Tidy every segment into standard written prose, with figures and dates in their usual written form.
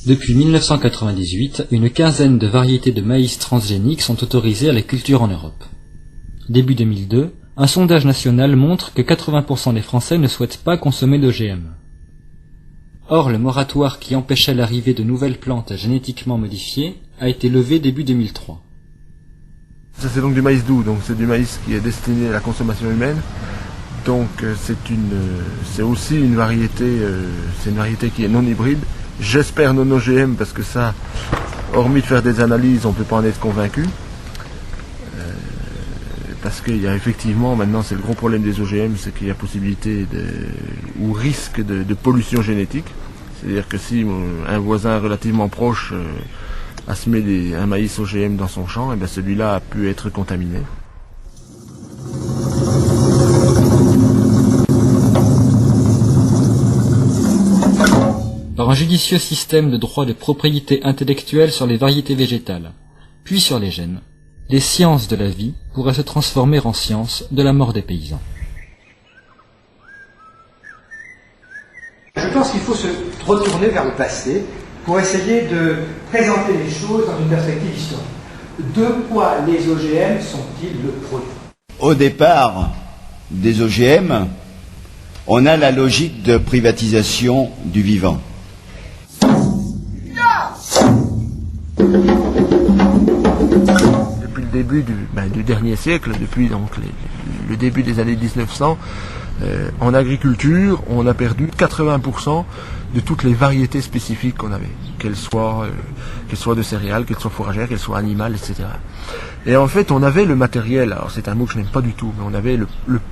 Depuis 1998, une quinzaine de variétés de maïs transgéniques sont autorisées à la culture en Europe. Début 2002, un sondage national montre que 80% des Français ne souhaitent pas consommer d'OGM. Or, le moratoire qui empêchait l'arrivée de nouvelles plantes génétiquement modifiées a été levé début 2003. Ça c'est donc du maïs doux, donc c'est du maïs qui est destiné à la consommation humaine. Donc c'est aussi une variété, c'est une variété qui est non hybride. J'espère non OGM parce que ça, hormis de faire des analyses, on ne peut pas en être convaincu. Parce qu'il y a effectivement, maintenant c'est le gros problème des OGM, c'est qu'il y a possibilité ou risque de pollution génétique. C'est-à-dire que si un voisin relativement proche a semé un maïs OGM dans son champ, et bien celui-là a pu être contaminé. Par un judicieux système de droit de propriété intellectuelle sur les variétés végétales, puis sur les gènes, les sciences de la vie pourraient se transformer en sciences de la mort des paysans. Je pense qu'il faut se retourner vers le passé pour essayer de présenter les choses dans une perspective historique. De quoi les OGM sont-ils le produit? Au départ des OGM, on a la logique de privatisation du vivant. Depuis le début du dernier siècle, depuis donc le début des années 1900, en agriculture, on a perdu 80% de toutes les variétés spécifiques qu'on avait, qu'elles soient de céréales, qu'elles soient fourragères, qu'elles soient animales, etc. Et en fait, on avait le matériel, alors c'est un mot que je n'aime pas du tout, mais on avait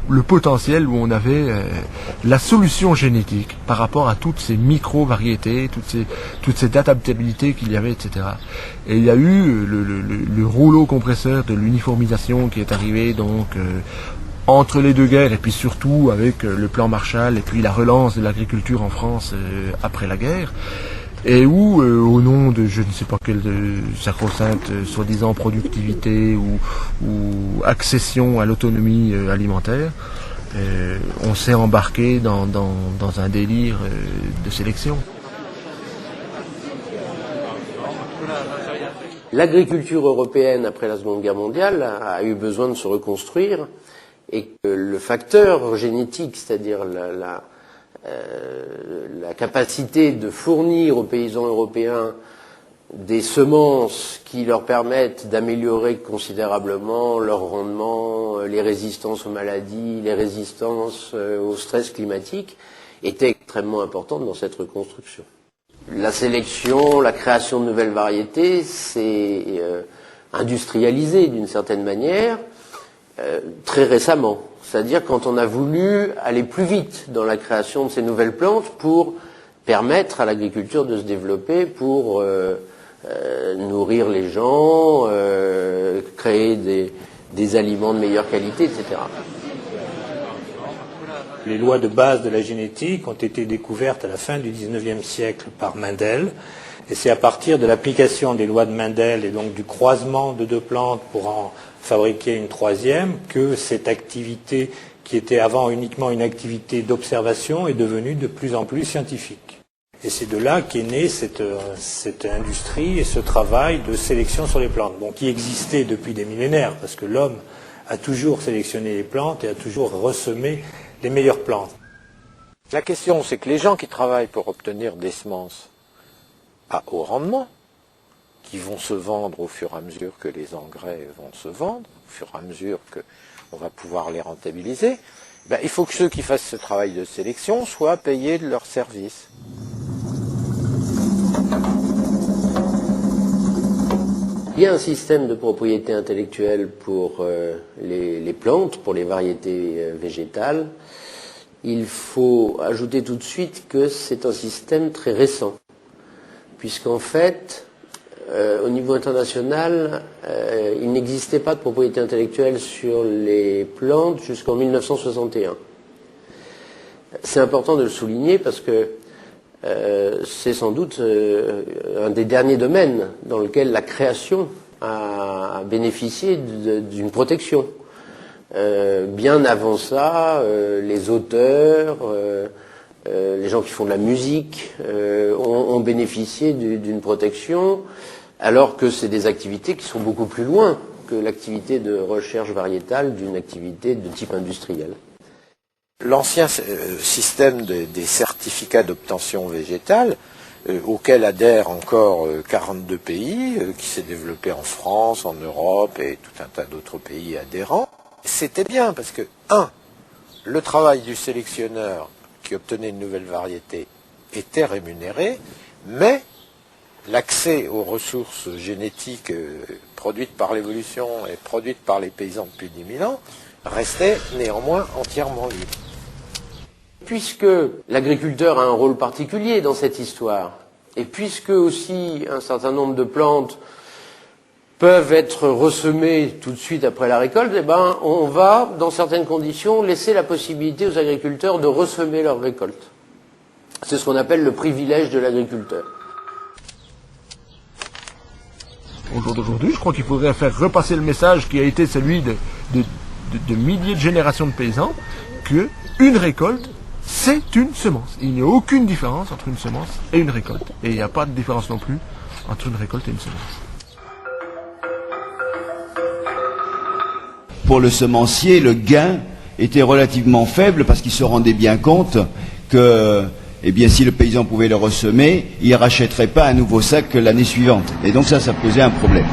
le potentiel où on avait la solution génétique par rapport à toutes ces micro-variétés, toutes ces adaptabilités qu'il y avait, etc. Et il y a eu le rouleau compresseur de l'uniformisation qui est arrivé donc entre les deux guerres et puis surtout avec le plan Marshall et puis la relance de l'agriculture en France après la guerre. Et où, au nom de je ne sais pas quelle sacro-sainte soi-disant productivité ou accession à l'autonomie alimentaire, on s'est embarqué dans un délire de sélection. L'agriculture européenne après la Seconde Guerre mondiale a eu besoin de se reconstruire et que le facteur génétique, c'est-à-dire la capacité de fournir aux paysans européens des semences qui leur permettent d'améliorer considérablement leur rendement, les résistances aux maladies, les résistances au stress climatique, était extrêmement importante dans cette reconstruction. La sélection, la création de nouvelles variétés, c'est industrialisé d'une certaine manière très récemment. C'est-à-dire quand on a voulu aller plus vite dans la création de ces nouvelles plantes pour permettre à l'agriculture de se développer, pour nourrir les gens, créer des aliments de meilleure qualité, etc. Les lois de base de la génétique ont été découvertes à la fin du XIXe siècle par Mendel. Et c'est à partir de l'application des lois de Mendel et donc du croisement de deux plantes pour en fabriquer une troisième que cette activité, qui était avant uniquement une activité d'observation, est devenue de plus en plus scientifique. Et c'est de là qu'est née cette industrie et ce travail de sélection sur les plantes, qui existait depuis des millénaires, parce que l'homme a toujours sélectionné les plantes et a toujours ressemé les meilleures plantes. La question, c'est que les gens qui travaillent pour obtenir des semences à haut rendement, qui vont se vendre au fur et à mesure que les engrais vont se vendre, au fur et à mesure qu'on va pouvoir les rentabiliser, il faut que ceux qui fassent ce travail de sélection soient payés de leur service. Il y a un système de propriété intellectuelle pour les plantes, pour les variétés végétales. Il faut ajouter tout de suite que c'est un système très récent, puisqu'en fait, au niveau international, il n'existait pas de propriété intellectuelle sur les plantes jusqu'en 1961. C'est important de le souligner parce que c'est sans doute un des derniers domaines dans lequel la création a bénéficié d'une protection. Bien avant ça, les auteurs les gens qui font de la musique ont bénéficié d'une protection, alors que c'est des activités qui sont beaucoup plus loin que l'activité de recherche variétale d'une activité de type industriel. L'ancien système des certificats d'obtention végétale, auquel adhèrent encore 42 pays, qui s'est développé en France, en Europe et tout un tas d'autres pays adhérents, c'était bien parce que, le travail du sélectionneur qui obtenait une nouvelle variété était rémunéré, mais l'accès aux ressources génétiques produites par l'évolution et produites par les paysans depuis 10 000 ans restait néanmoins entièrement libre. Puisque l'agriculteur a un rôle particulier dans cette histoire, et puisque aussi un certain nombre de plantes peuvent être ressemées tout de suite après la récolte, eh ben, on va, dans certaines conditions, laisser la possibilité aux agriculteurs de ressemer leur récolte. C'est ce qu'on appelle le privilège de l'agriculteur. Au jour d'aujourd'hui, je crois qu'il faudrait faire repasser le message qui a été celui de milliers de générations de paysans, que une récolte, c'est une semence. Il n'y a aucune différence entre une semence et une récolte. Et il n'y a pas de différence non plus entre une récolte et une semence. Pour le semencier, le gain était relativement faible parce qu'il se rendait bien compte que, eh bien, si le paysan pouvait le ressemer, il ne rachèterait pas un nouveau sac l'année suivante. Et donc ça posait un problème.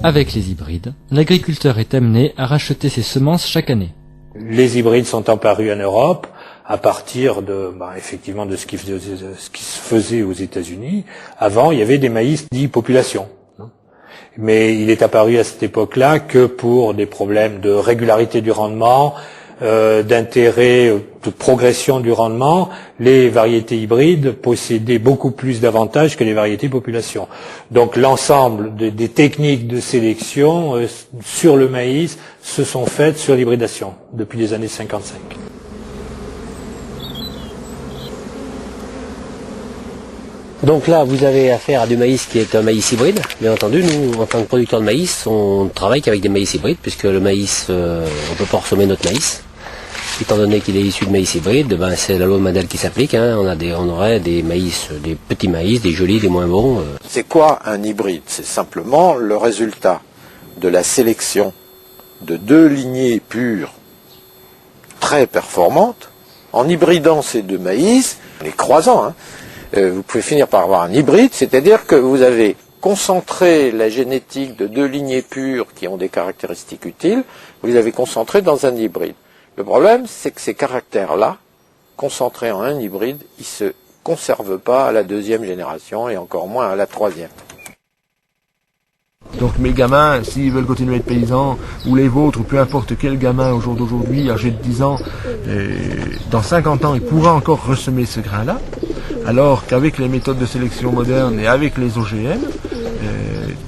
Avec les hybrides, l'agriculteur est amené à racheter ses semences chaque année. Les hybrides sont apparus en Europe à partir effectivement de ce qui se faisait aux États-Unis. Avant, il y avait des maïs dits population. Mais il est apparu à cette époque-là que pour des problèmes de régularité du rendement, d'intérêt, de progression du rendement, les variétés hybrides possédaient beaucoup plus d'avantages que les variétés population. Donc l'ensemble des techniques de sélection sur le maïs se sont faites sur l'hybridation depuis les années 55. Donc là, vous avez affaire à du maïs qui est un maïs hybride. Bien entendu, nous, en tant que producteurs de maïs, on travaille qu'avec des maïs hybrides, puisque le maïs, on ne peut pas ressemer notre maïs. Étant donné qu'il est issu de maïs hybride, c'est la loi de Mendel qui s'applique. On aurait des maïs, des petits maïs, des jolis, des moins bons. C'est quoi un hybride? C'est simplement le résultat de la sélection de deux lignées pures très performantes. En hybridant ces deux maïs, les croisant, vous pouvez finir par avoir un hybride, c'est-à-dire que vous avez concentré la génétique de deux lignées pures qui ont des caractéristiques utiles, vous les avez concentrées dans un hybride. Le problème, c'est que ces caractères-là, concentrés en un hybride, ils ne se conservent pas à la deuxième génération et encore moins à la troisième. Donc mes gamins, s'ils veulent continuer à être paysans, ou les vôtres, ou peu importe quel gamin au jour d'aujourd'hui, âgé de 10 ans, dans 50 ans, il pourra encore ressemer ce grain-là, alors qu'avec les méthodes de sélection modernes et avec les OGM,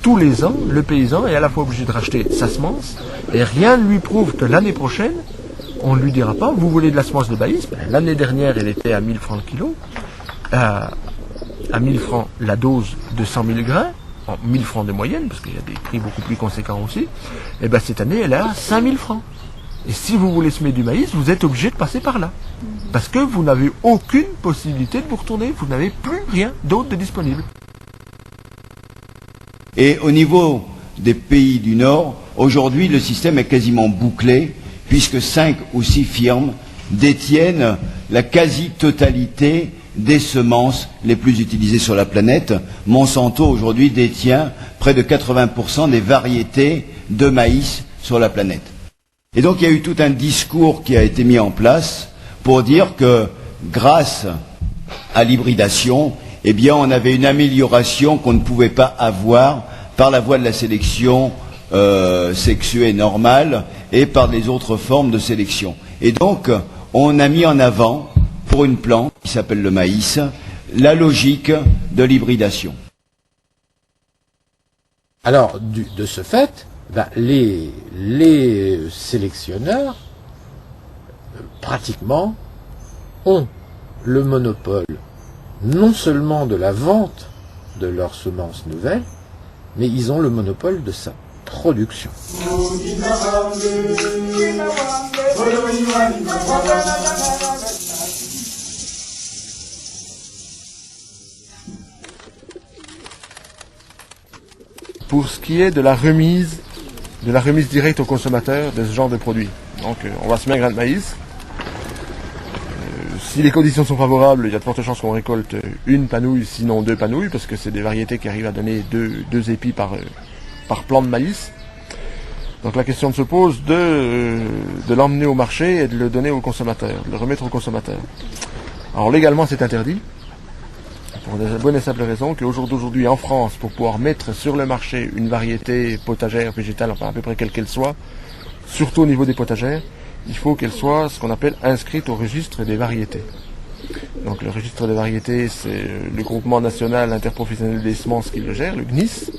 tous les ans, le paysan est à la fois obligé de racheter sa semence, et rien ne lui prouve que l'année prochaine, on ne lui dira pas, vous voulez de la semence de maïs, l'année dernière, elle était à 1000 francs le kilo, à 1000 francs la dose de 100 000 grains, en 1000 francs de moyenne, parce qu'il y a des prix beaucoup plus conséquents aussi, et bien cette année, elle est à 5000 francs. Et si vous voulez semer du maïs, vous êtes obligé de passer par là. Parce que vous n'avez aucune possibilité de vous retourner, vous n'avez plus rien d'autre de disponible. Et au niveau des pays du Nord, aujourd'hui, le système est quasiment bouclé, puisque 5 ou 6 firmes détiennent la quasi-totalité des semences les plus utilisées sur la planète. Monsanto aujourd'hui détient près de 80% des variétés de maïs sur la planète. Et donc il y a eu tout un discours qui a été mis en place pour dire que grâce à l'hybridation, eh bien on avait une amélioration qu'on ne pouvait pas avoir par la voie de la sélection sexuée normale et par les autres formes de sélection. Et donc on a mis en avant, pour une plante qui s'appelle le maïs, la logique de l'hybridation. Alors, de ce fait, les sélectionneurs, pratiquement, ont le monopole non seulement de la vente de leurs semences nouvelles, mais ils ont le monopole de ça. production. Pour ce qui est de la remise directe au consommateur de ce genre de produit. Donc on va semer un grain de maïs. Si les conditions sont favorables, il y a de fortes chances qu'on récolte une panouille, sinon 2 panouilles, parce que c'est des variétés qui arrivent à donner deux épis par plant de maïs. Donc la question se pose de l'emmener au marché et de le donner au consommateur, de le remettre au consommateur. Alors légalement c'est interdit, pour la bonne et simple raison qu'aujourd'hui en France, pour pouvoir mettre sur le marché une variété potagère, végétale, enfin à peu près quelle qu'elle soit, surtout au niveau des potagères, il faut qu'elle soit ce qu'on appelle inscrite au registre des variétés. Donc le registre des variétés, c'est le groupement national interprofessionnel des semences qui le gère, le GNIS.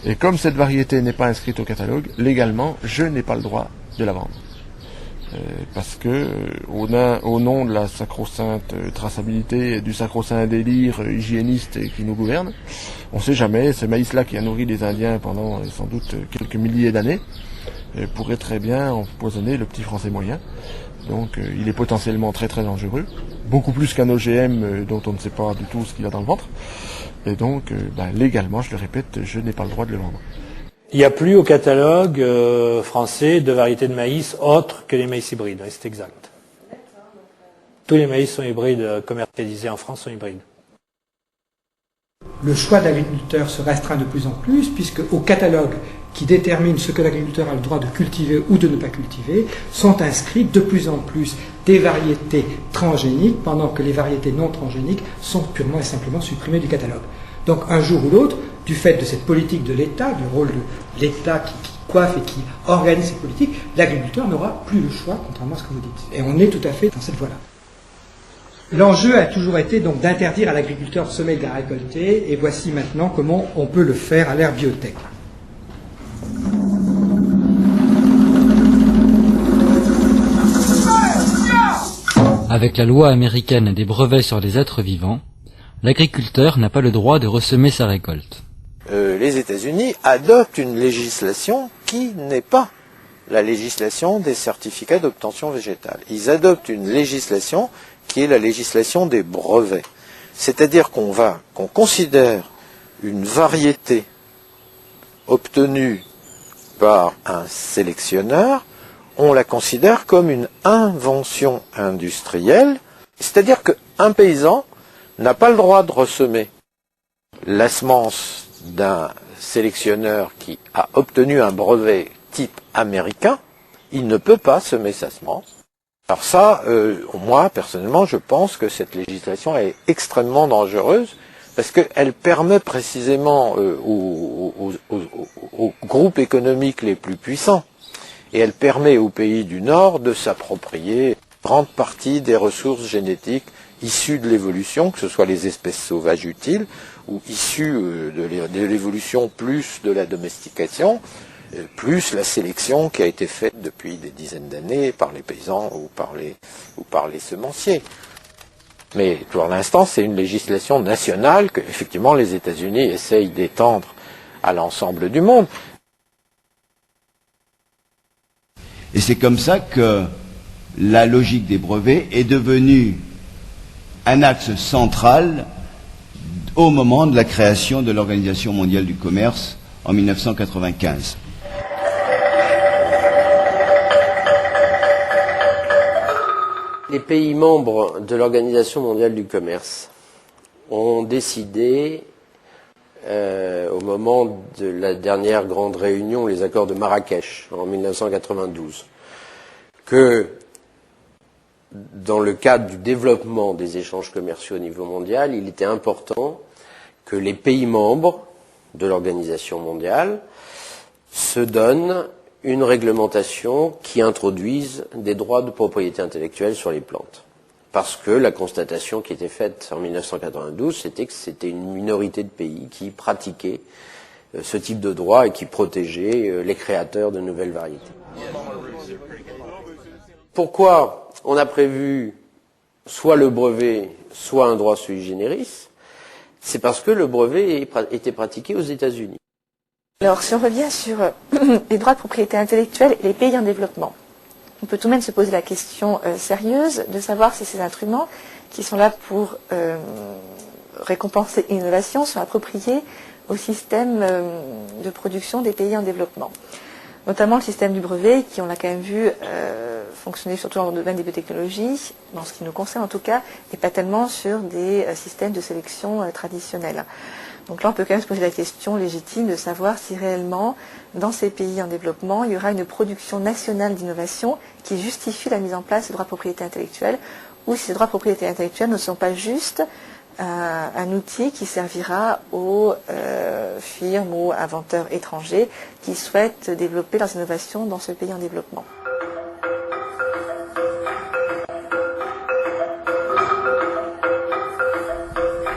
Et comme cette variété n'est pas inscrite au catalogue, légalement, je n'ai pas le droit de la vendre. Parce que, au nom de la sacro-sainte traçabilité et du sacro-saint délire hygiéniste qui nous gouverne, on ne sait jamais, ce maïs-là qui a nourri les Indiens pendant sans doute quelques milliers d'années, pourrait très bien empoisonner le petit français moyen. Donc il est potentiellement très très dangereux, beaucoup plus qu'un OGM dont on ne sait pas du tout ce qu'il y a dans le ventre. Et donc légalement, je le répète, je n'ai pas le droit de le vendre. Il n'y a plus au catalogue français de variétés de maïs autres que les maïs hybrides, oui, c'est exact. Tous les maïs sont hybrides, commercialisés en France sont hybrides. Le choix de l'agriculteur se restreint de plus en plus, puisque au catalogue qui détermine ce que l'agriculteur a le droit de cultiver ou de ne pas cultiver, sont inscrites de plus en plus des variétés transgéniques, pendant que les variétés non transgéniques sont purement et simplement supprimées du catalogue. Donc un jour ou l'autre, du fait de cette politique de l'État, du rôle de l'État qui coiffe et qui organise cette politique, l'agriculteur n'aura plus le choix, contrairement à ce que vous dites. Et on est tout à fait dans cette voie-là. L'enjeu a toujours été donc d'interdire à l'agriculteur de semer et de la récolter, et voici maintenant comment on peut le faire à l'ère biotech. Avec la loi américaine des brevets sur les êtres vivants, l'agriculteur n'a pas le droit de ressemer sa récolte. Les États-Unis adoptent une législation qui n'est pas la législation des certificats d'obtention végétale. Ils adoptent une législation qui est la législation des brevets. C'est-à-dire qu'on considère une variété obtenue par un sélectionneur, on la considère comme une invention industrielle, c'est-à-dire qu'un paysan n'a pas le droit de ressemer la semence d'un sélectionneur qui a obtenu un brevet type américain, il ne peut pas semer sa semence. Alors ça, moi, personnellement, je pense que cette législation est extrêmement dangereuse parce qu'elle permet précisément aux groupes économiques les plus puissants et elle permet aux pays du Nord de s'approprier une grande partie des ressources génétiques issues de l'évolution, que ce soit les espèces sauvages utiles ou issues de l'évolution plus de la domestication, plus la sélection qui a été faite depuis des dizaines d'années par les paysans ou par les semenciers. Mais pour l'instant, c'est une législation nationale que, effectivement, les États-Unis essayent d'étendre à l'ensemble du monde. Et c'est comme ça que la logique des brevets est devenue un axe central au moment de la création de l'Organisation mondiale du commerce en 1995. Les pays membres de l'Organisation mondiale du commerce ont décidé, au moment de la dernière grande réunion, les accords de Marrakech, en 1992, que dans le cadre du développement des échanges commerciaux au niveau mondial, il était important que les pays membres de l'Organisation mondiale se donnent une réglementation qui introduise des droits de propriété intellectuelle sur les plantes. Parce que la constatation qui était faite en 1992, c'était que c'était une minorité de pays qui pratiquaient ce type de droit et qui protégeaient les créateurs de nouvelles variétés. Pourquoi on a prévu soit le brevet, soit un droit sui generis? C'est parce que le brevet était pratiqué aux États-Unis. Alors, si on revient sur les droits de propriété intellectuelle et les pays en développement, on peut tout de même se poser la question sérieuse de savoir si ces instruments, qui sont là pour récompenser l'innovation, sont appropriés au système de production des pays en développement. Notamment le système du brevet, qui on l'a quand même vu fonctionner surtout dans le domaine des biotechnologies, dans ce qui nous concerne en tout cas, et pas tellement sur des systèmes de sélection traditionnels. Donc là, on peut quand même se poser la question légitime de savoir si réellement, dans ces pays en développement, il y aura une production nationale d'innovation qui justifie la mise en place des droits de propriété intellectuelle, ou si ces droits de propriété intellectuelle ne sont pas juste un outil qui servira aux firmes ou inventeurs étrangers qui souhaitent développer leurs innovations dans ce pays en développement.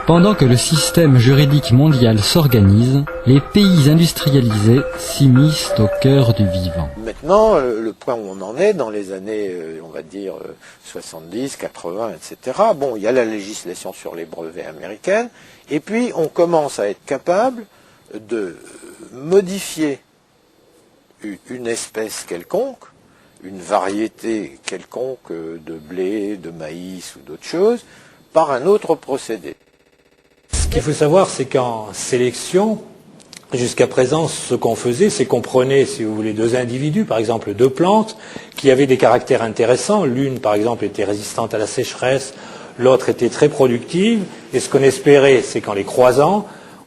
Pendant que le système juridique mondial s'organise, les pays industrialisés s'immiscent au cœur du vivant. Maintenant, le point où on en est, dans les années, on va dire, 70, 80, etc., bon, il y a la législation sur les brevets américaines, et puis on commence à être capable de modifier une espèce quelconque, une variété quelconque de blé, de maïs ou d'autres choses, par un autre procédé. Ce qu'il faut savoir, c'est qu'en sélection, jusqu'à présent, ce qu'on faisait, c'est qu'on prenait, si vous voulez, deux individus, par exemple deux plantes, qui avaient des caractères intéressants. L'une, par exemple, était résistante à la sécheresse, l'autre était très productive. Et ce qu'on espérait, c'est qu'en les croisant,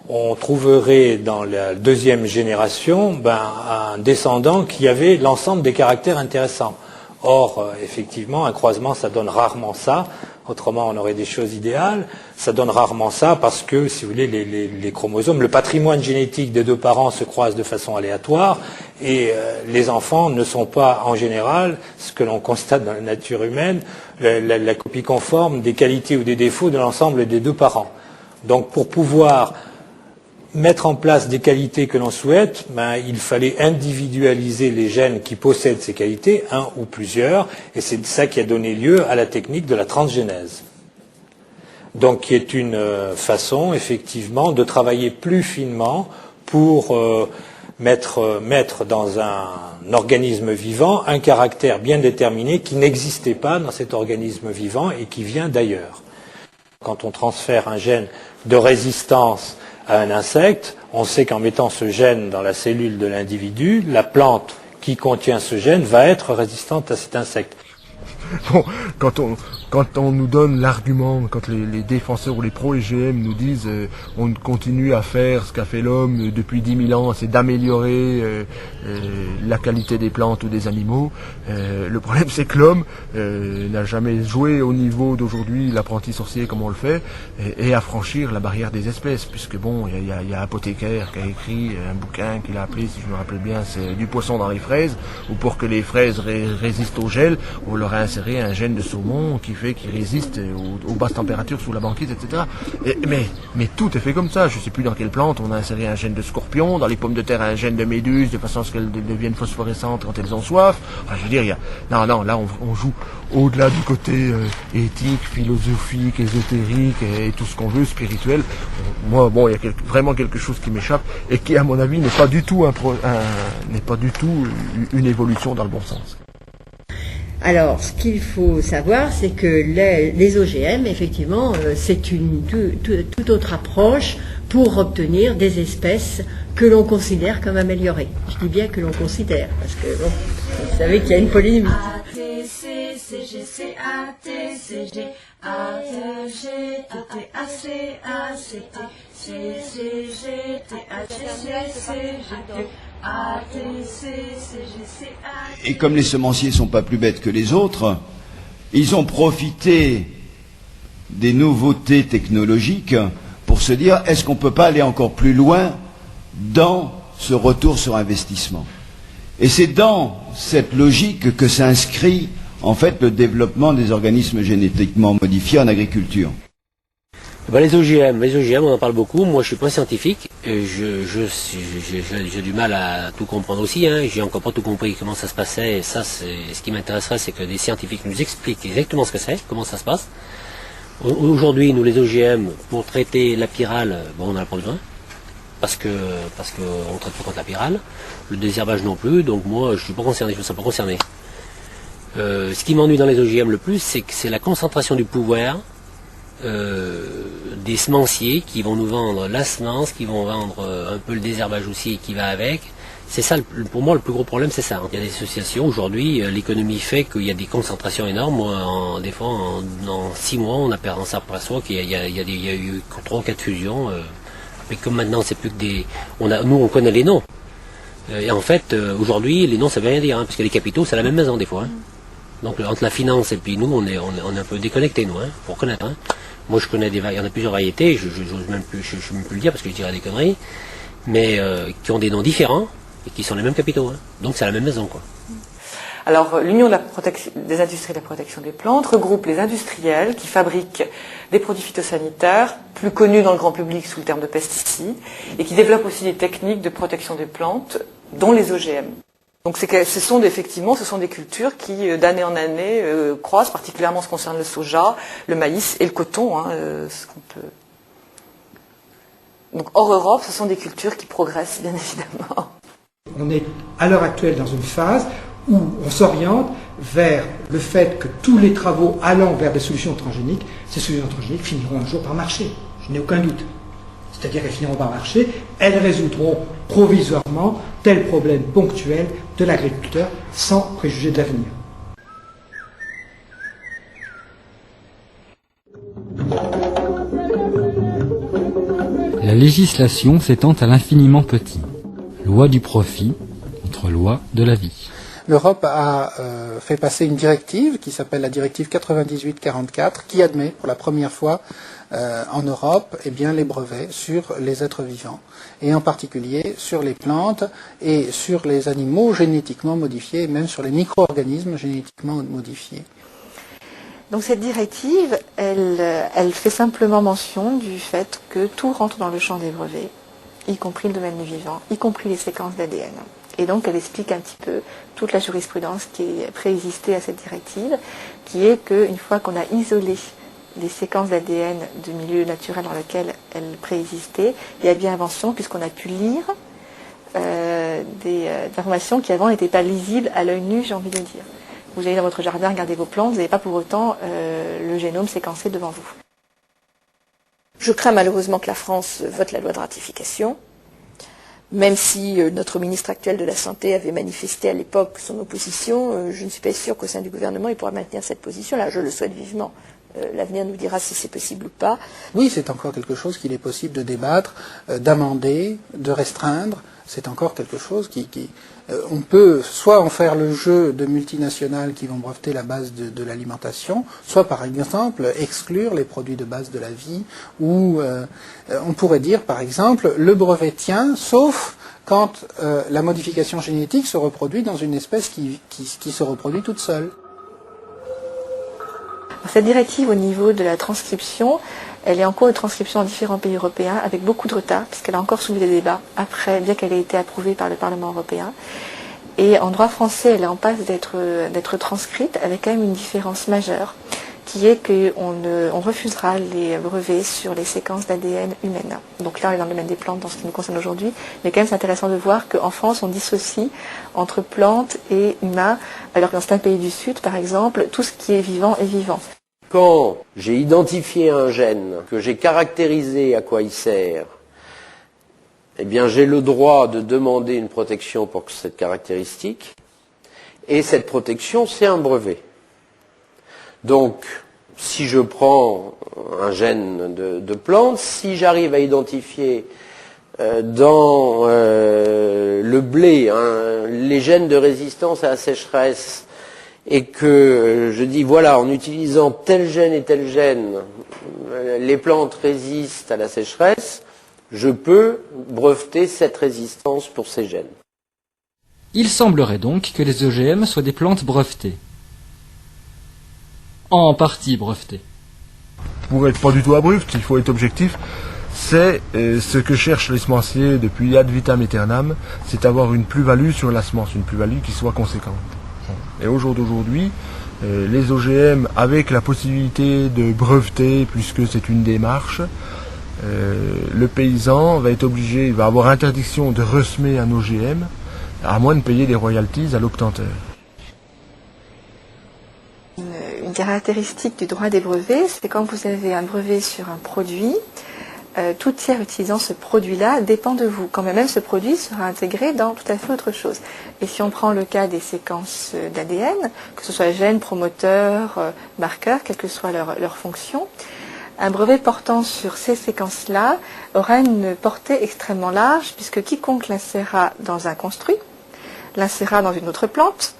on trouverait dans la deuxième génération un descendant qui avait l'ensemble des caractères intéressants. Or, effectivement, un croisement, ça donne rarement ça. Autrement, on aurait des choses idéales. Ça donne rarement ça parce que, si vous voulez, les chromosomes, le patrimoine génétique des deux parents se croise de façon aléatoire et les enfants ne sont pas, en général, ce que l'on constate dans la nature humaine, la copie conforme des qualités ou des défauts de l'ensemble des deux parents. Donc, pour pouvoir mettre en place des qualités que l'on souhaite, il fallait individualiser les gènes qui possèdent ces qualités, un ou plusieurs, et c'est ça qui a donné lieu à la technique de la transgénèse. Donc, qui est une façon, effectivement, de travailler plus finement pour mettre dans un organisme vivant un caractère bien déterminé qui n'existait pas dans cet organisme vivant et qui vient d'ailleurs. Quand on transfère un gène de résistance à un insecte, on sait qu'en mettant ce gène dans la cellule de l'individu, la plante qui contient ce gène va être résistante à cet insecte. Bon, quand on nous donne l'argument, quand les défenseurs ou les pro-EGM nous disent on continue à faire ce qu'a fait l'homme depuis 10 000 ans, c'est d'améliorer la qualité des plantes ou des animaux, le problème c'est que l'homme n'a jamais joué au niveau d'aujourd'hui, l'apprenti sorcier comme on le fait, et à franchir la barrière des espèces, puisque bon, il y a Apothécaire qui a écrit un bouquin qu'il a appelé, si je me rappelle bien, c'est Du poisson dans les fraises, où pour que les fraises résistent au gel, on leur a inséré un gène de saumon qui résiste aux basses températures sous la banquise, etc. Mais tout est fait comme ça. Je ne sais plus dans quelle plante on a inséré un gène de scorpion, dans les pommes de terre un gène de méduse, de façon à ce qu'elles deviennent phosphorescentes quand elles ont soif. Enfin, je veux dire, là on joue au-delà du côté éthique, philosophique, ésotérique et tout ce qu'on veut, spirituel. Moi, bon, il y a vraiment quelque chose qui m'échappe et qui, à mon avis, n'est pas du tout une évolution dans le bon sens. Alors, ce qu'il faut savoir, c'est que les OGM, effectivement, c'est une toute autre approche pour obtenir des espèces que l'on considère comme améliorées. Je dis bien que l'on considère, parce que, bon, vous savez qu'il y a une polémique. Et comme les semenciers sont pas plus bêtes que les autres, ils ont profité des nouveautés technologiques pour se dire est-ce qu'on peut pas aller encore plus loin dans ce retour sur investissement. Et c'est dans cette logique que s'inscrit en fait le développement des organismes génétiquement modifiés en agriculture. Les OGM, on en parle beaucoup. Moi, je suis pas scientifique. J'ai du mal à tout comprendre aussi. J'ai encore pas tout compris comment ça se passait. Et ça, ce qui m'intéresserait, c'est que des scientifiques nous expliquent exactement ce que c'est, comment ça se passe. Aujourd'hui, nous, les OGM, pour traiter la pyrale, on n'en a pas besoin. parce qu'on ne traite pas contre la pyrale. Le désherbage non plus, donc moi je suis pas concerné, je ne suis pas concerné. Ce qui m'ennuie dans les OGM le plus, c'est que c'est la concentration du pouvoir des semenciers qui vont nous vendre la semence, qui vont vendre un peu le désherbage aussi qui va avec. C'est ça, pour moi, le plus gros problème, c'est ça. Il y a des associations, aujourd'hui, l'économie fait qu'il y a des concentrations énormes. Moi, des fois, en 6 mois, on s'aperçoit qu'il y a eu 3 ou 4 fusions. Mais comme maintenant, c'est plus que des... Nous, on connaît les noms. Et en fait, aujourd'hui, les noms, ça veut rien dire, hein, parce que les capitaux, c'est la même maison, des fois. Hein. Donc, entre la finance et puis nous, on est un peu déconnectés, nous, hein, pour connaître. Hein. Moi, je connais il y en a plusieurs variétés, je n'ose même plus le dire, parce que je dirais des conneries, mais qui ont des noms différents, et qui sont les mêmes capitaux. Hein. Donc, c'est la même maison, quoi. Alors, l'Union des industries de la protection des plantes regroupe les industriels qui fabriquent des produits phytosanitaires, plus connus dans le grand public sous le terme de pesticides, et qui développent aussi des techniques de protection des plantes, dont les OGM. Donc, ce sont des cultures qui, d'année en année, croissent, particulièrement en ce qui concerne le soja, le maïs et le coton. Hein, Donc, hors Europe, ce sont des cultures qui progressent, bien évidemment. On est à l'heure actuelle dans une phase où on s'oriente vers le fait que tous les travaux allant vers des solutions transgéniques, ces solutions transgéniques finiront un jour par marcher. Je n'ai aucun doute. C'est-à-dire qu'elles finiront par marcher, elles résoudront provisoirement tel problème ponctuel de l'agriculteur sans préjuger de l'avenir. La législation s'étend à l'infiniment petit. Loi du profit contre loi de la vie. L'Europe a fait passer une directive qui s'appelle la directive 98/44 qui admet pour la première fois en Europe les brevets sur les êtres vivants et en particulier sur les plantes et sur les animaux génétiquement modifiés et même sur les micro-organismes génétiquement modifiés. Donc cette directive, elle fait simplement mention du fait que tout rentre dans le champ des brevets, y compris le domaine du vivant, y compris les séquences d'ADN. Et donc elle explique un petit peu toute la jurisprudence qui est préexistée à cette directive, qui est qu'une fois qu'on a isolé les séquences d'ADN du milieu naturel dans lequel elles préexistaient, il y a bien invention puisqu'on a pu lire des informations qui avant n'étaient pas lisibles à l'œil nu, j'ai envie de dire. Vous allez dans votre jardin, regardez vos plantes, vous n'avez pas pour autant le génome séquencé devant vous. Je crains malheureusement que la France vote la loi de ratification, même si notre ministre actuel de la Santé avait manifesté à l'époque son opposition, je ne suis pas sûre qu'au sein du gouvernement il pourra maintenir cette position-là. Je le souhaite vivement. L'avenir nous dira si c'est possible ou pas. Oui, c'est encore quelque chose qu'il est possible de débattre, d'amender, de restreindre. C'est encore quelque chose on peut soit en faire le jeu de multinationales qui vont breveter la base de l'alimentation, soit par exemple exclure les produits de base de la vie, ou on pourrait dire par exemple le brevet tient, sauf quand la modification génétique se reproduit dans une espèce qui se reproduit toute seule. Cette directive au niveau de la transcription, elle est en cours de transcription dans différents pays européens avec beaucoup de retard puisqu'elle a encore soulevé des débats après, bien qu'elle ait été approuvée par le Parlement européen. Et en droit français, elle est en passe d'être transcrite avec quand même une différence majeure qui est qu'on refusera les brevets sur les séquences d'ADN humaines. Donc là, on est dans le domaine des plantes dans ce qui nous concerne aujourd'hui, mais quand même c'est intéressant de voir qu'en France, on dissocie entre plantes et humains, alors que dans certains pays du Sud, par exemple, tout ce qui est vivant est vivant. Quand j'ai identifié un gène, que j'ai caractérisé à quoi il sert, eh bien j'ai le droit de demander une protection pour cette caractéristique, et cette protection, c'est un brevet. Donc, si je prends un gène de plante, si j'arrive à identifier dans le blé les gènes de résistance à la sécheresse, et que je dis, voilà, en utilisant tel gène et tel gène, les plantes résistent à la sécheresse, je peux breveter cette résistance pour ces gènes. Il semblerait donc que les OGM soient des plantes brevetées. En partie brevetées. Pour être pas du tout abrupt, il faut être objectif. C'est ce que cherchent les semenciers depuis ad vitam aeternam, c'est avoir une plus-value sur la semence, une plus-value qui soit conséquente. Et au jour d'aujourd'hui, les OGM, avec la possibilité de breveter, puisque c'est une démarche, le paysan va être obligé, il va avoir interdiction de ressemer un OGM, à moins de payer des royalties à l'obtenteur. Une caractéristique du droit des brevets, c'est quand vous avez un brevet sur un produit, tout tiers utilisant ce produit-là dépend de vous, quand même ce produit sera intégré dans tout à fait autre chose. Et si on prend le cas des séquences d'ADN, que ce soit gènes, promoteurs, marqueurs, quelle que soit leur fonction, un brevet portant sur ces séquences-là aura une portée extrêmement large, puisque quiconque l'insérera dans un construit, l'insérera dans une autre plante,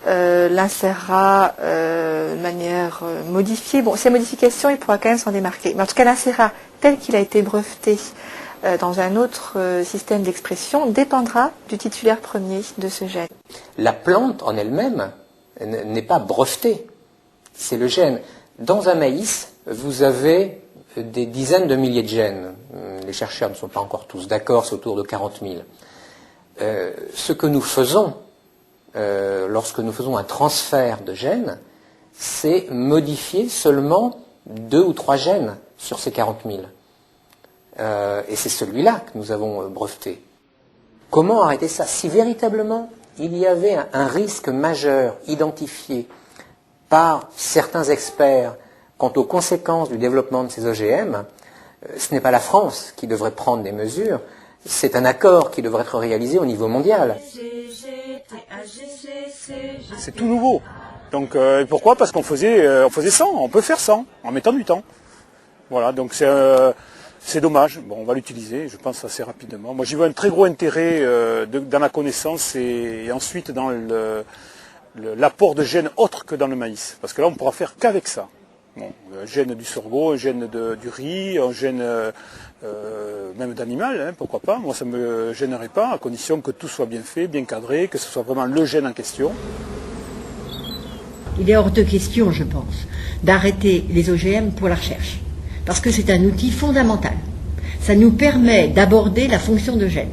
l'insérera de manière modifiée. Bon, ces modifications, il pourra quand même s'en démarquer. Mais en tout cas, l'insérera tel qu'il a été breveté dans un autre système d'expression dépendra du titulaire premier de ce gène. La plante en elle-même n'est pas brevetée, c'est le gène. Dans un maïs, vous avez des dizaines de milliers de gènes. Les chercheurs ne sont pas encore tous d'accord, c'est autour de 40 000. Ce que nous faisons, lorsque nous faisons un transfert de gènes, c'est modifier seulement 2 ou 3 gènes sur ces 40 000. Et c'est celui-là que nous avons breveté. Comment arrêter ça? Si véritablement il y avait un risque majeur identifié par certains experts quant aux conséquences du développement de ces OGM, ce n'est pas la France qui devrait prendre des mesures, c'est un accord qui devrait être réalisé au niveau mondial. C'est tout nouveau. Donc pourquoi? Parce qu'on faisait 100, on peut faire 100 en mettant du temps. Voilà, donc c'est dommage. Bon, on va l'utiliser, je pense, assez rapidement. Moi, j'y vois un très gros intérêt dans la connaissance et ensuite dans l'apport de gènes autres que dans le maïs. Parce que là, on ne pourra faire qu'avec ça. Bon, un gène du sorgho, un gène du riz, un gène même d'animal, hein, pourquoi pas. Moi, ça ne me gênerait pas, à condition que tout soit bien fait, bien cadré, que ce soit vraiment le gène en question. Il est hors de question, je pense, d'arrêter les OGM pour la recherche. Parce que c'est un outil fondamental. Ça nous permet d'aborder la fonction de gène.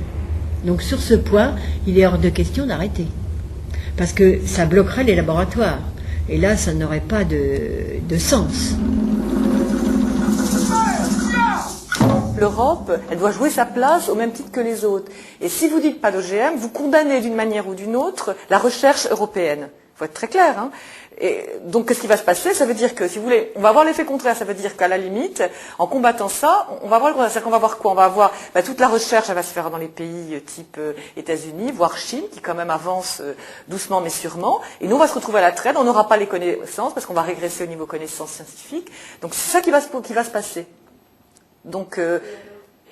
Donc sur ce point, il est hors de question d'arrêter. Parce que ça bloquerait les laboratoires. Et là, ça n'aurait pas de sens. L'Europe, elle doit jouer sa place au même titre que les autres. Et si vous dites pas d'OGM, vous condamnez d'une manière ou d'une autre la recherche européenne. Il faut être très clair, hein. Et donc, qu'est-ce qui va se passer? Ça veut dire que, si vous voulez, on va avoir l'effet contraire. Ça veut dire qu'à la limite, en combattant ça, on va avoir le contraire. C'est-à-dire qu'on va voir quoi? On va avoir toute la recherche, elle va se faire dans les pays type États-Unis, voire Chine, qui quand même avance doucement mais sûrement. Et nous, on va se retrouver à la traîne. On n'aura pas les connaissances parce qu'on va régresser au niveau connaissances scientifiques. Donc, c'est ça qui va se passer. Donc,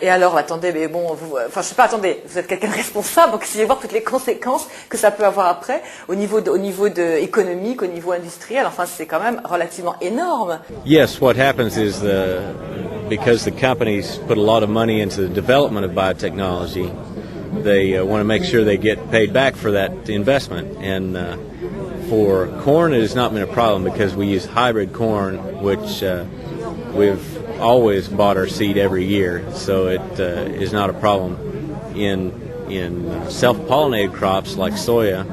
et alors, attendez, mais bon, je sais pas, attendez, vous êtes quelqu'un de responsable, donc essayez de voir toutes les conséquences que ça peut avoir après, au niveau économique, au niveau industriel, enfin, c'est quand même relativement énorme. Yes, what happens is because the companies put a lot of money into the development of biotechnology, they want to make sure they get paid back for that investment. And for corn, it has not been a problem because we use hybrid corn, which we've always bought our seed every year, so it is not a problem. In self-pollinated crops like soya,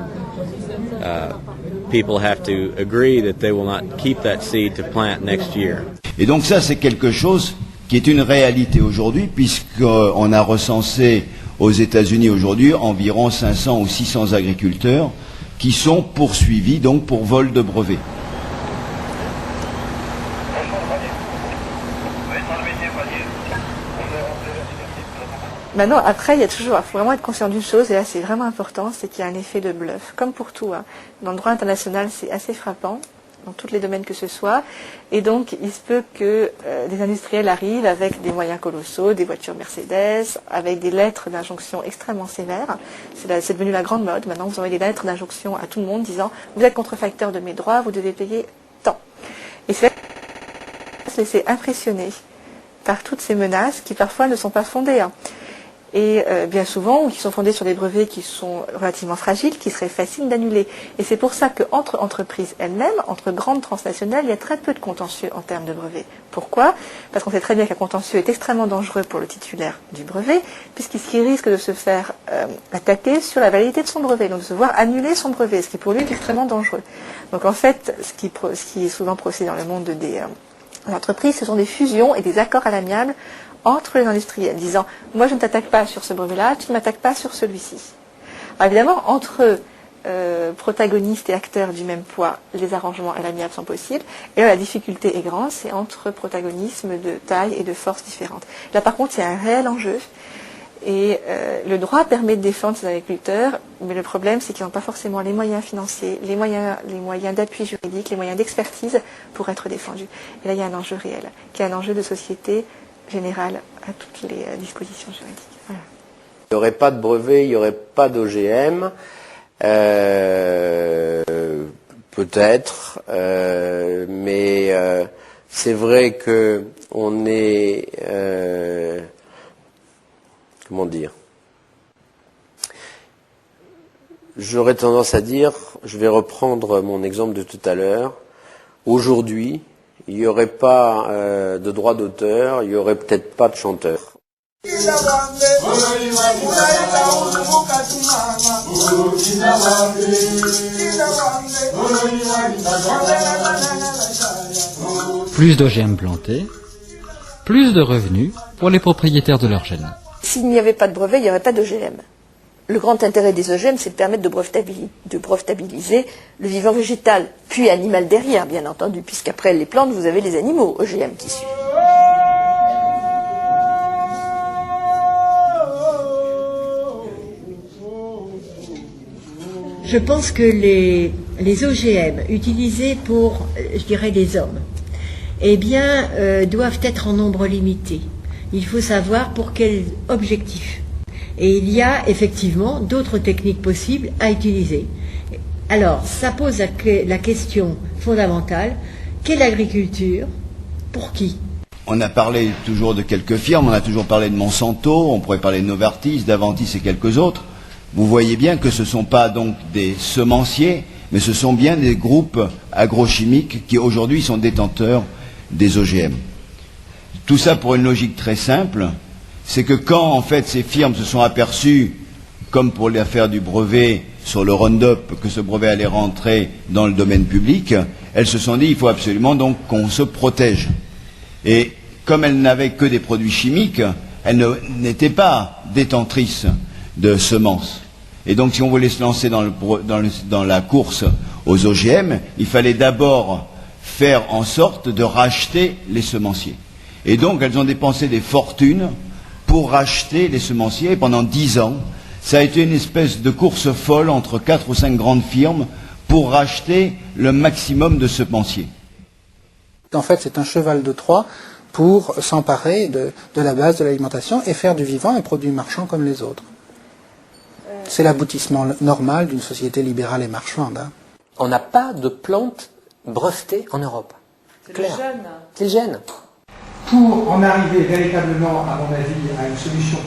people have to agree that they will not keep that seed to plant next year. Et donc ça, c'est quelque chose qui est une réalité aujourd'hui, puisqu'on a recensé aux États-Unis aujourd'hui environ 500 ou 600 agriculteurs qui sont poursuivis donc pour vol de brevets. Maintenant, après, il faut vraiment être conscient d'une chose, et là c'est vraiment important, c'est qu'il y a un effet de bluff, comme pour tout. Hein. Dans le droit international, c'est assez frappant, dans tous les domaines que ce soit, et donc il se peut que des industriels arrivent avec des moyens colossaux, des voitures Mercedes, avec des lettres d'injonction extrêmement sévères. C'est devenu la grande mode, maintenant vous envoyez des lettres d'injonction à tout le monde disant « vous êtes contrefacteur de mes droits, vous devez payer tant ». Et c'est là qu'on se laisser impressionner par toutes ces menaces qui parfois ne sont pas fondées. Hein. Et bien souvent, qui sont fondées sur des brevets qui sont relativement fragiles, qui seraient faciles d'annuler. Et c'est pour ça qu'entre entreprises elles-mêmes, entre grandes transnationales, il y a très peu de contentieux en termes de brevets. Pourquoi? Parce qu'on sait très bien qu'un contentieux est extrêmement dangereux pour le titulaire du brevet, puisqu'il risque de se faire attaquer sur la validité de son brevet, donc de se voir annuler son brevet, ce qui pour lui est extrêmement dangereux. Donc en fait, ce qui est souvent procédé dans le monde des entreprises, ce sont des fusions et des accords à l'amiable entre les industriels, disant moi je ne t'attaque pas sur ce brevet-là, tu ne m'attaques pas sur celui-ci. Alors évidemment, entre protagonistes et acteurs du même poids, les arrangements et l'amiable sont possibles. Et là, la difficulté est grande, c'est entre protagonismes de taille et de force différentes. Là, par contre, il y a un réel enjeu. Et le droit permet de défendre ses agriculteurs, mais le problème, c'est qu'ils n'ont pas forcément les moyens financiers, les moyens d'appui juridique, les moyens d'expertise pour être défendus. Et là, il y a un enjeu réel, qui est un enjeu de société générale à toutes les dispositions juridiques. Voilà. Il n'y aurait pas de brevet, il n'y aurait pas d'OGM. Peut-être, mais c'est vrai que on est, comment dire, j'aurais tendance à dire, je vais reprendre mon exemple de tout à l'heure, aujourd'hui, il n'y aurait pas de droit d'auteur, il n'y aurait peut-être pas de chanteur. Plus d'OGM plantés, plus de revenus pour les propriétaires de leurs gènes. S'il n'y avait pas de brevet, il n'y aurait pas d'OGM. Le grand intérêt des OGM, c'est de permettre de brevetabiliser le vivant végétal, puis animal derrière, bien entendu, puisqu'après les plantes, vous avez les animaux OGM qui suivent. Je pense que les OGM utilisés pour, je dirais, les hommes, eh bien, doivent être en nombre limité. Il faut savoir pour quel objectif. Et il y a effectivement d'autres techniques possibles à utiliser. Alors, ça pose la question fondamentale, quelle agriculture, pour qui ? On a parlé toujours de quelques firmes, on a toujours parlé de Monsanto, on pourrait parler de Novartis, d'Aventis et quelques autres. Vous voyez bien que ce ne sont pas donc des semenciers, mais ce sont bien des groupes agrochimiques qui aujourd'hui sont détenteurs des OGM. Tout ça pour une logique très simple, c'est que quand en fait ces firmes se sont aperçues, comme pour l'affaire du brevet sur le Roundup, que ce brevet allait rentrer dans le domaine public, elles se sont dit il faut absolument donc qu'on se protège. Et comme elles n'avaient que des produits chimiques, elles n'étaient pas détentrices de semences. Et donc si on voulait se lancer dans la course aux OGM, il fallait d'abord faire en sorte de racheter les semenciers. Et donc elles ont dépensé des fortunes pour racheter les semenciers. Et pendant 10 ans, ça a été une espèce de course folle entre 4 ou 5 grandes firmes pour racheter le maximum de semenciers. En fait, c'est un cheval de Troie pour s'emparer de la base de l'alimentation et faire du vivant un produit marchand comme les autres. C'est l'aboutissement normal d'une société libérale et marchande. Hein. On n'a pas de plantes brevetées en Europe. C'est clair. C'est le gène. Pour en arriver véritablement, à mon avis, à une solution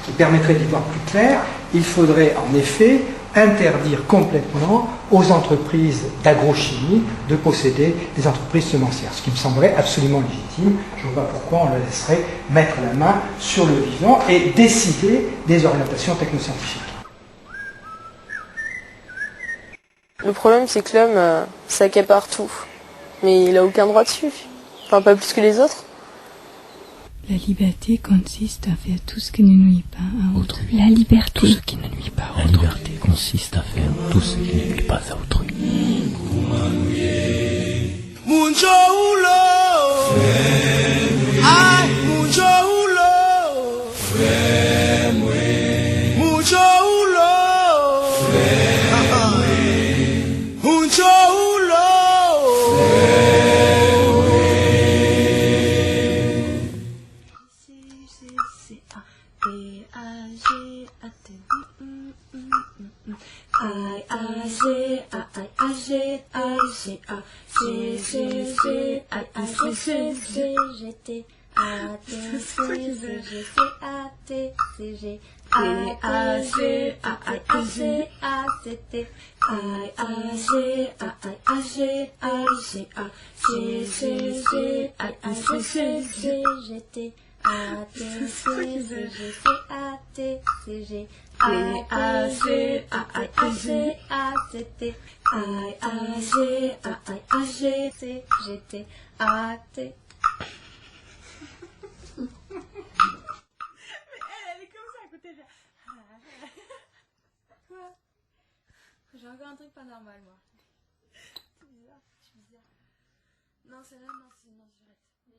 qui permettrait d'y voir plus clair, il faudrait en effet interdire complètement aux entreprises d'agrochimie de posséder des entreprises semencières, ce qui me semblerait absolument légitime. Je ne vois pas pourquoi on le laisserait mettre la main sur le vivant et décider des orientations technoscientifiques. Le problème, c'est que l'homme s'accapare tout, mais il n'a aucun droit dessus. Enfin, pas plus que les autres. La liberté consiste à faire tout ce qui ne nuit pas à autrui. La liberté. Tout ce qui ne nuit pas à autrui. La liberté consiste à faire tout ce qui ne nuit pas à autrui. J'ai encore un truc pas normal, moi. C'est bizarre, je suis bizarre. Non, c'est vrai, non, j'arrête. Mais,